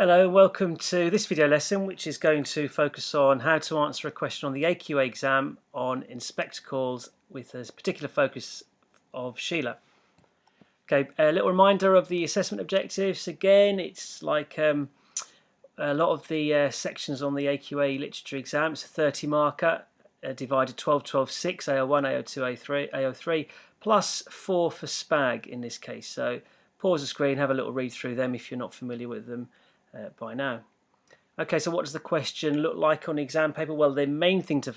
Hello, welcome to this video lesson, which is going to focus on how to answer a question on the AQA exam on inspector calls with a particular focus of Sheila. Okay, a little reminder of the assessment objectives. Again, it's like a lot of the sections on the AQA literature exam. It's a 30 marker, divided 12, 12, 6, AO1, AO2, AO3, plus 4 for SPAG in this case. So pause the screen, have a little read through them if you're not familiar with them by now. Okay, so what does the question look like on the exam paper? Well, the main thing to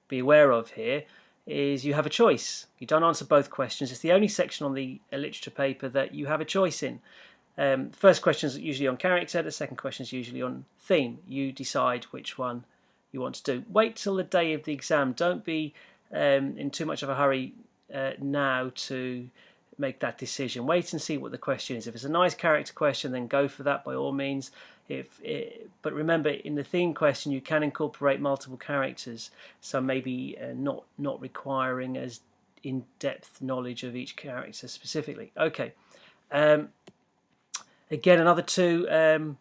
be aware of here is you have a choice. You don't answer both questions. It's the only section on the literature paper that you have a choice in. First question is usually on character, the second question is usually on theme. You decide which one you want to do. Wait till the day of the exam. Don't be in too much of a hurry now to make that decision. Wait and see what the question is. If it's a nice character question, then go for that by all means. But remember, in the theme question, you can incorporate multiple characters, so maybe not requiring as in-depth knowledge of each character specifically. Okay. Again, another two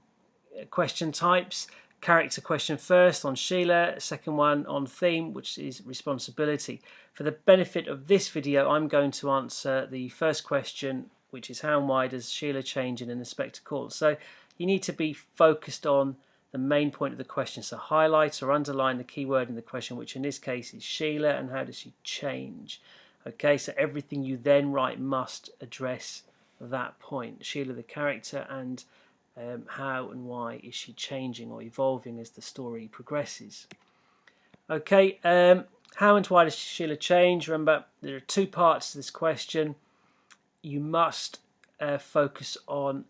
question types. Character question first on Sheila, second one on theme, which is responsibility. For the benefit of this video, I'm going to answer the first question, which is how and why does Sheila change in an inspector call? So you need to be focused on the main point of the question. So highlight or underline the key word in the question, which in this case is Sheila, and how does she change? Okay, so everything you then write must address that point. Sheila, the character, and how and why is she changing or evolving as the story progresses. Okay, how and why does Sheila change? Remember, there are two parts to this question. You must focus on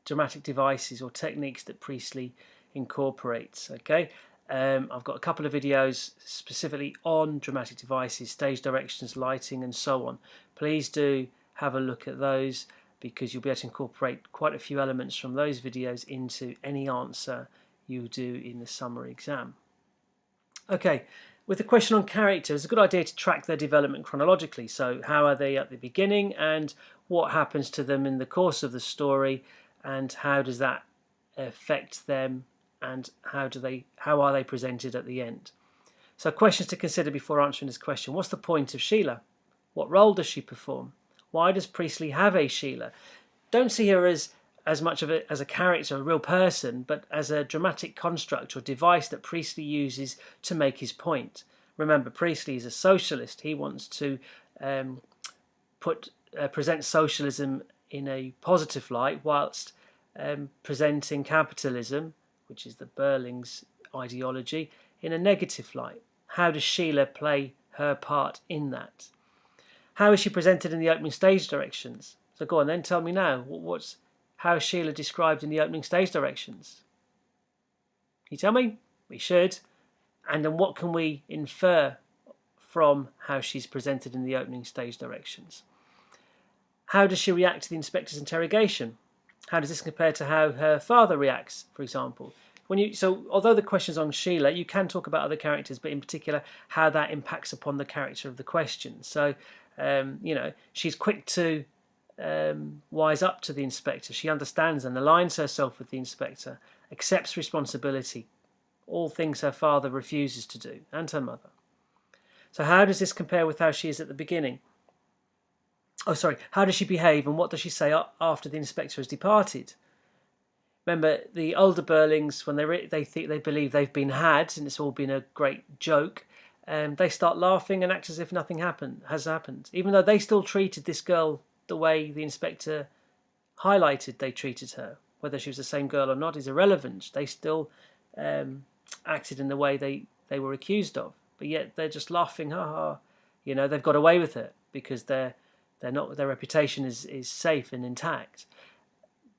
dramatic devices or techniques that Priestley incorporates. Okay, I've got a couple of videos specifically on dramatic devices, stage directions, lighting, and so on. Please do have a look at those, because you'll be able to incorporate quite a few elements from those videos into any answer you do in the summer exam. Okay, with the question on character, it's a good idea to track their development chronologically. So how are they at the beginning, and what happens to them in the course of the story, and how does that affect them, and how are they presented at the end? So questions to consider before answering this question. What's the point of Sheila? What role does she perform? Why does Priestley have a Sheila? Don't see her as much of as a character, a real person, but as a dramatic construct or device that Priestley uses to make his point. Remember, Priestley is a socialist. He wants to present socialism in a positive light, whilst presenting capitalism, which is the Berling's ideology, in a negative light. How does Sheila play her part in that? How is she presented in the opening stage directions? So go on then, tell me now. How is Sheila described in the opening stage directions? Can you tell me? We should. And then what can we infer from how she's presented in the opening stage directions? How does she react to the inspector's interrogation? How does this compare to how her father reacts, for example? So although the question's on Sheila, you can talk about other characters, but in particular how that impacts upon the character of the question. So she's quick to wise up to the inspector. She understands and aligns herself with the inspector, accepts responsibility, all things her father refuses to do, and her mother. So how does this compare with how she is at the beginning? How does she behave, and what does she say after the inspector has departed? Remember, the older Berlings, when they believe they've been had, and it's all been a great joke, they start laughing and act as if nothing has happened, even though they still treated this girl the way the inspector highlighted they treated her. Whether she was the same girl or not is irrelevant. They still acted in the way they were accused of, but yet they're just laughing, ha ha. They've got away with it because their reputation is safe and intact.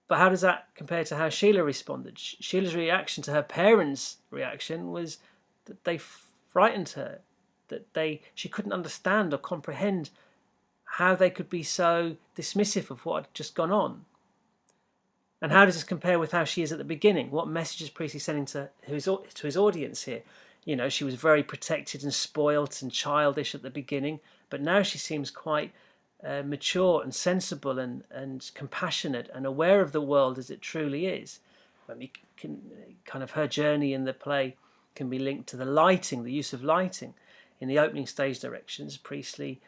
But how does that compare to how Sheila responded? Sheila's reaction to her parents' reaction was that they frightened her, that she couldn't understand or comprehend how they could be so dismissive of what had just gone on. And how does this compare with how she is at the beginning? What message is Priestley sending to his audience here? She was very protected and spoilt and childish at the beginning, but now she seems quite mature and sensible and compassionate and aware of the world as it truly is. We can kind of her journey in the play can be linked to the lighting, the use of lighting. In the opening stage directions, Priestley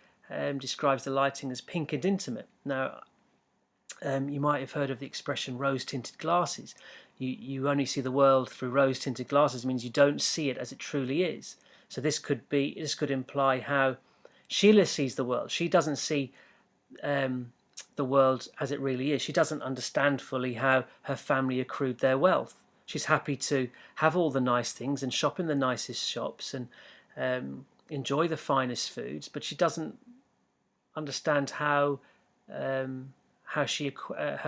describes the lighting as pink and intimate. Now, you might have heard of the expression rose-tinted glasses. You only see the world through rose-tinted glasses. It means you don't see it as it truly is. So this could imply how Sheila sees the world. She doesn't see the world as it really is. She doesn't understand fully how her family accrued their wealth. She's happy to have all the nice things and shop in the nicest shops and enjoy the finest foods, but she doesn't understand how her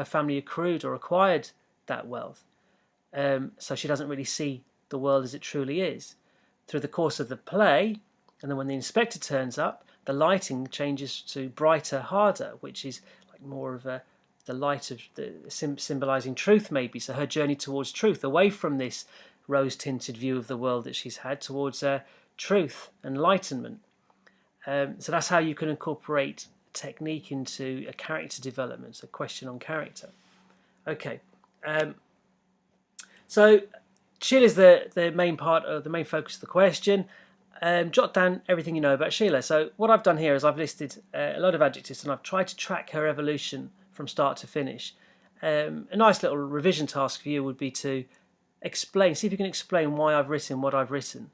family accrued or acquired that wealth. So she doesn't really see the world as it truly is. Through the course of the play, and then when the inspector turns up, the lighting changes to brighter, harder, which is like more of the light of the symbolizing truth, maybe. So her journey towards truth, away from this rose-tinted view of the world that she's had, towards truth, enlightenment. So that's how you can incorporate technique into a character development, a question on character. Okay, so Sheila is the main part of the main focus of the question. Jot down everything you know about Sheila. So what I've done here is I've listed a lot of adjectives and I've tried to track her evolution from start to finish. A nice little revision task for you would be to see if you can explain why I've written what I've written.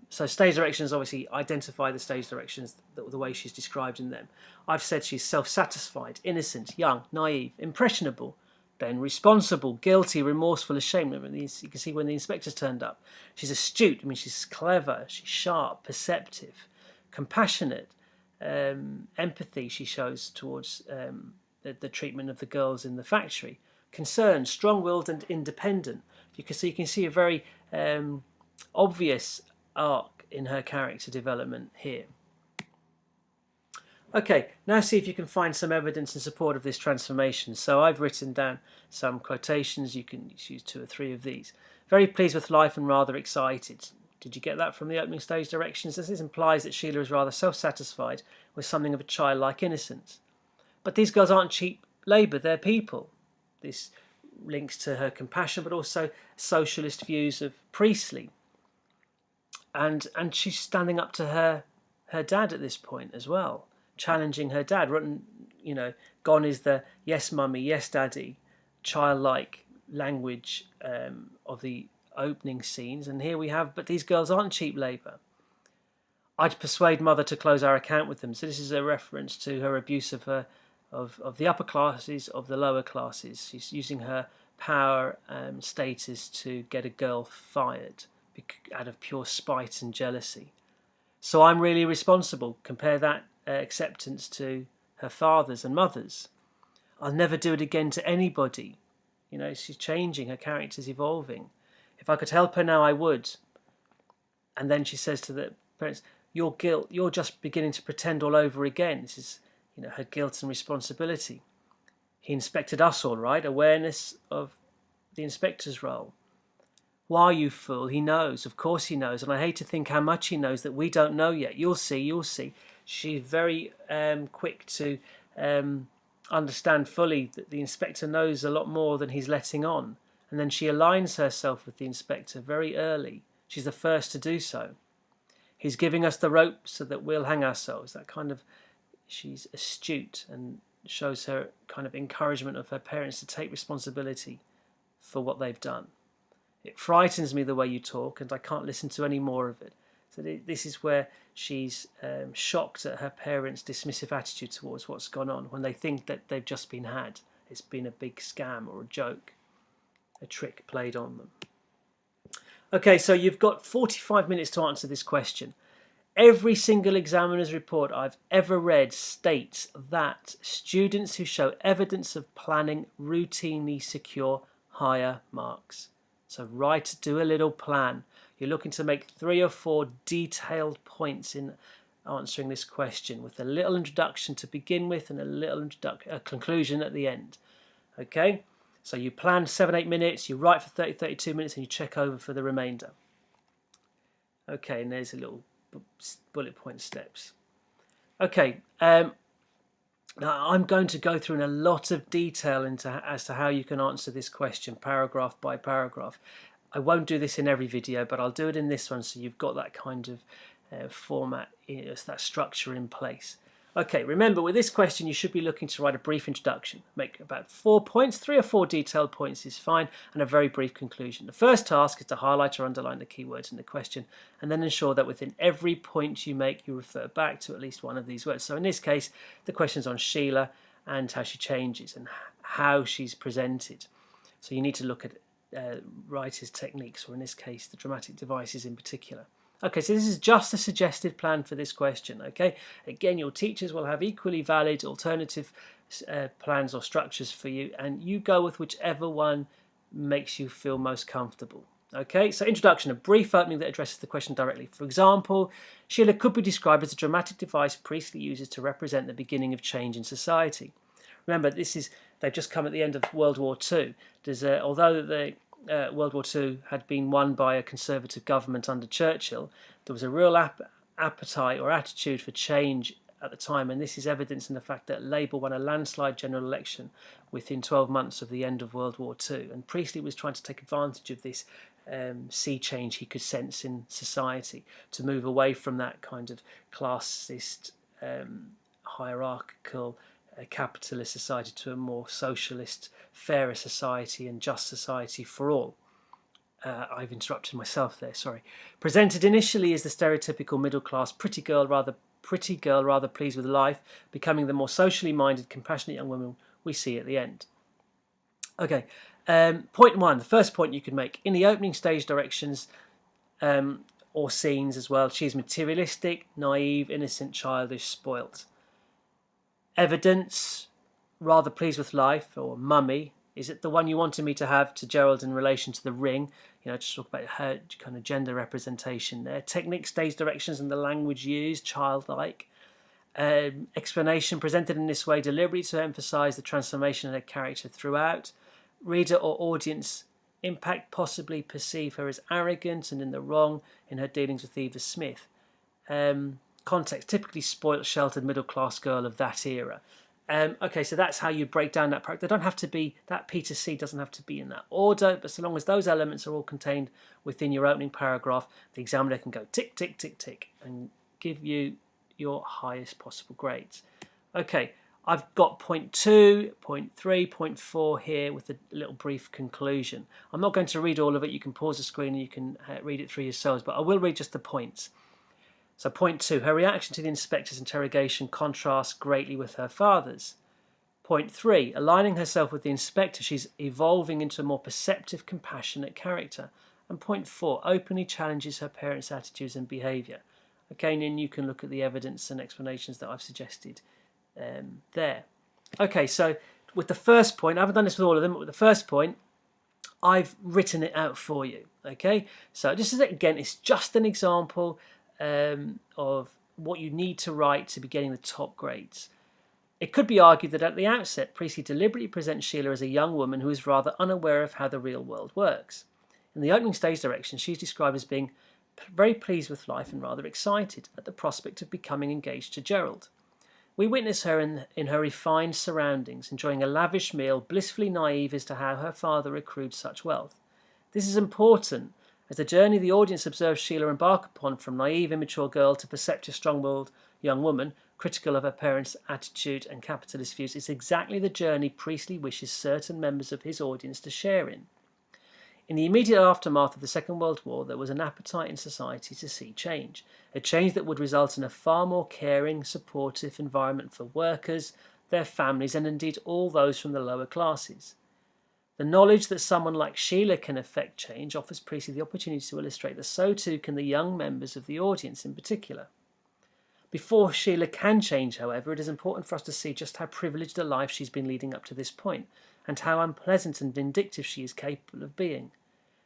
So stage directions obviously identify the stage directions the way she's described in them. I've said she's self-satisfied, innocent, young, naive, impressionable, then responsible, guilty, remorseful, ashamed. You can see when the inspectors turned up. She's astute, she's clever, she's sharp, perceptive, compassionate, empathy she shows towards the treatment of the girls in the factory, concerned, strong-willed and independent. You can see a very obvious arc in her character development here. Okay, now see if you can find some evidence in support of this transformation. So I've written down some quotations. You can use 2 or 3 of these. Very pleased with life and rather excited. Did you get that from the opening stage directions? This implies that Sheila is rather self-satisfied with something of a childlike innocence. But these girls aren't cheap labour, they're people. This links to her compassion, but also socialist views of Priestley. And she's standing up to her dad at this point as well, challenging her dad. Gone is the yes mummy, yes daddy, childlike language of the opening scenes. And here we have, but these girls aren't cheap labour. I'd persuade mother to close our account with them. So this is a reference to her abuse of the upper classes, of the lower classes. She's using her power and status to get a girl fired out of pure spite and jealousy. So I'm really responsible. Compare that acceptance to her father's and mother's. I'll never do it again to anybody. She's changing, her character's evolving. If I could help her now, I would. And then she says to the parents, your guilt, you're just beginning to pretend all over again. This is, her guilt and responsibility. He inspected us all right, awareness of the inspector's role. Why, you fool? He knows. Of course he knows. And I hate to think how much he knows that we don't know yet. You'll see. She's very quick to understand fully that the inspector knows a lot more than he's letting on. And then she aligns herself with the inspector very early. She's the first to do so. He's giving us the rope so that we'll hang ourselves. She's astute and shows her kind of encouragement of her parents to take responsibility for what they've done. It frightens me the way you talk, and I can't listen to any more of it. So this is where she's shocked at her parents' dismissive attitude towards what's gone on when they think that they've just been had. It's been a big scam or a joke, a trick played on them. Okay, so you've got 45 minutes to answer this question. Every single examiner's report I've ever read states that students who show evidence of planning routinely secure higher marks. So do a little plan. You're looking to make 3 or 4 detailed points in answering this question with a little introduction to begin with and a little conclusion at the end. Okay, so you plan 7-8 minutes, you write for 30-32 minutes, and you check over for the remainder. Okay, and there's a little bullet point steps. Okay, Now, I'm going to go through in a lot of detail as to how you can answer this question, paragraph by paragraph. I won't do this in every video, but I'll do it in this one, so you've got that kind of format, that structure in place. Okay, remember with this question you should be looking to write a brief introduction. Make about 4 points, 3 or 4 detailed points is fine, and a very brief conclusion. The first task is to highlight or underline the key words in the question, and then ensure that within every point you make you refer back to at least one of these words. So in this case, the question's on Sheila and how she changes and how she's presented. So you need to look at writer's techniques, or in this case the dramatic devices in particular. Okay, so this is just a suggested plan for this question. Okay, again, your teachers will have equally valid alternative plans or structures for you, and you go with whichever one makes you feel most comfortable. Okay, so introduction, a brief opening that addresses the question directly. For example, Sheila could be described as a dramatic device Priestley uses to represent the beginning of change in society. Remember, they've just come at the end of World War II. Although the World War II had been won by a conservative government under Churchill, there was a real appetite or attitude for change at the time, and this is evidenced in the fact that Labour won a landslide general election within 12 months of the end of World War II, and Priestley was trying to take advantage of this sea change he could sense in society to move away from that kind of classist, hierarchical, capitalist society to a more socialist, fairer society and just society for all. I've interrupted myself there, sorry. Presented initially as the stereotypical middle-class pretty girl rather pleased with life, becoming the more socially minded, compassionate young woman we see at the end. Okay, point 1, the first point you can make. In the opening stage directions or scenes as well, she is materialistic, naive, innocent, childish, spoilt. Evidence, rather pleased with life, or mummy, is it the one you wanted me to have to Gerald in relation to the ring? You know, just talk about her kind of gender representation there. Technique, stage directions and the language used, childlike. Explanation presented in this way deliberately to emphasise the transformation of her character throughout. Reader or audience impact, possibly perceive her as arrogant and in the wrong in her dealings with Eva Smith. Context, typically spoilt, sheltered, middle-class girl of that era. Okay, so that's how you break down that paragraph. They don't have to be, that P to C doesn't have to be in that order, but so long as those elements are all contained within your opening paragraph, the examiner can go tick, tick, tick, tick, and give you your highest possible grades. Okay, I've got point 2, point 3, point 4 here with a little brief conclusion. I'm not going to read all of it. You can pause the screen and you can read it through yourselves, but I will read just the points. So point 2, her reaction to the inspector's interrogation contrasts greatly with her father's. Point 3, aligning herself with the inspector, she's evolving into a more perceptive, compassionate character. And point 4, openly challenges her parents' attitudes and behaviour. Okay, and then you can look at the evidence and explanations that I've suggested there. Okay, so with the first point, I haven't done this with all of them, but with the first point, I've written it out for you. Okay, so this is, again, it's just an example of what you need to write to be getting the top grades. It could be argued that at the outset, Priestley deliberately presents Sheila as a young woman who is rather unaware of how the real world works. In the opening stage direction, she's described as being very pleased with life and rather excited at the prospect of becoming engaged to Gerald. We witness her in her refined surroundings, enjoying a lavish meal, blissfully naive as to how her father accrued such wealth. This is important, as the journey the audience observes Sheila embark upon from naive, immature girl to perceptive, strong-willed young woman, critical of her parents' attitude and capitalist views, is exactly the journey Priestley wishes certain members of his audience to share in. In the immediate aftermath of the Second World War, there was an appetite in society to see change, a change that would result in a far more caring, supportive environment for workers, their families, and indeed all those from the lower classes. The knowledge that someone like Sheila can effect change offers Priestley the opportunity to illustrate that so too can the young members of the audience in particular. Before Sheila can change, however, it is important for us to see just how privileged a life she's been leading up to this point, and how unpleasant and vindictive she is capable of being.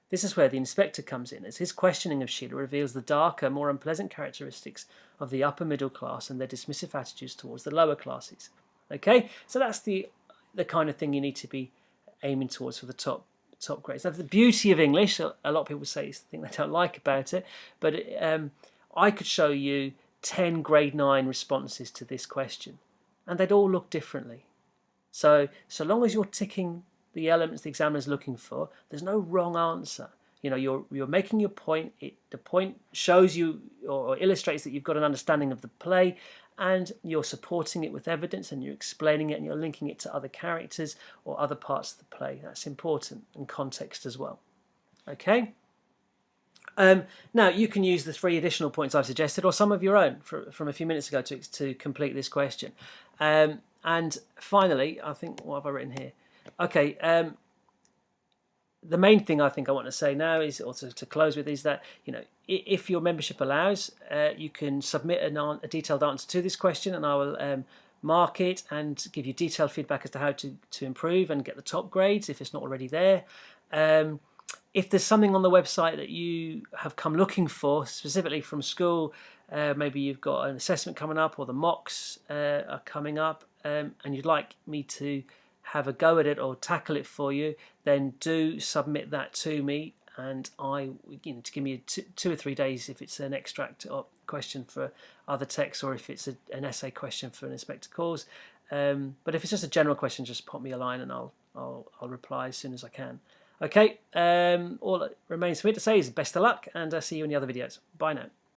This is where the inspector comes in, as his questioning of Sheila reveals the darker, more unpleasant characteristics of the upper middle class and their dismissive attitudes towards the lower classes. Okay, so that's the kind of thing you need to be aiming towards for the top grades. Now, the beauty of English, a lot of people say it's the thing they don't like about it, but I could show you 10 grade 9 responses to this question. and they'd all look differently. So long as you're ticking the elements the examiner's looking for, there's no wrong answer. You know, you're making your point. The point shows you or illustrates that you've got an understanding of the play, and you're supporting it with evidence, and you're explaining it, and you're linking it to other characters or other parts of the play. That's important, and context as well. Okay. Now you can use the 3 additional points I've suggested, or some of your own from a few minutes ago to complete this question. And finally, I think, what have I written here? Okay, the main thing I think I want to say now is, also to close with, is that, you know, if your membership allows, you can submit a detailed answer to this question, and I will mark it and give you detailed feedback as to how to improve and get the top grades if it's not already there. If there's something on the website that you have come looking for, specifically from school, maybe you've got an assessment coming up, or the mocks are coming up, and you'd like me to have a go at it or tackle it for you, then do submit that to me, and to give me 2 or 3 days if it's an extract or question for other texts, or if it's an essay question for an inspector calls. But if it's just a general question, just pop me a line and I'll reply as soon as I can. Okay, all that remains for me to say is best of luck, and I'll see you in the other videos. Bye now.